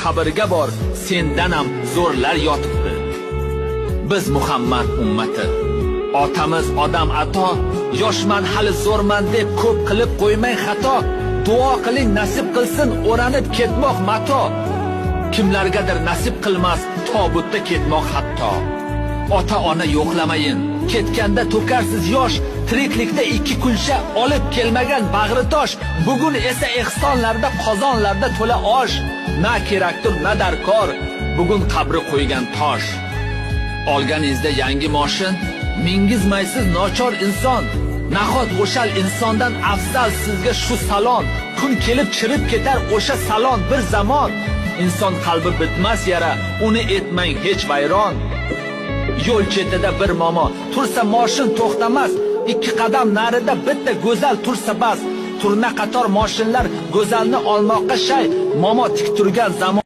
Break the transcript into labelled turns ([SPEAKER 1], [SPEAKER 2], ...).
[SPEAKER 1] qabrga bor, sendan ham zo'rlar yotibdi. Biz Muhammad ummati, otamiz odam ato, yoshman hali zo'rman deb ko'p qilib qo'ymang xato. Duo qiling nasib qilsin o'ranib ketmoq mato. Kimlargadir nasib qilmas tobutda ketmoq hatto. Ota ona yo'qlamayin, ketganda to'karsiz yosh, tiriklikda ikki kunsha olib kelmagan bag'ri tosh. Bugun esa ehsonlarda qozonlarda to'la osh. Na kerakdir na darkor, bugun qabri qo'ygan tosh. Olganingizda yangi moshin, mingizmaysiz nochor inson. Nahot o'shal insondan afzal sizga shu salon. Kun kelib chirib ketar o'sha salon bir zamon. Inson qalbi bitmas yara, uni etmang hech vayron. Yo'l chetida bir momo, tursa moshin to'xtamas. Ikki qadam narida bitta go'zal tursa bas. Turna qator moshinlar go'zalni olmoqqa shay, momo tik turgan zamon.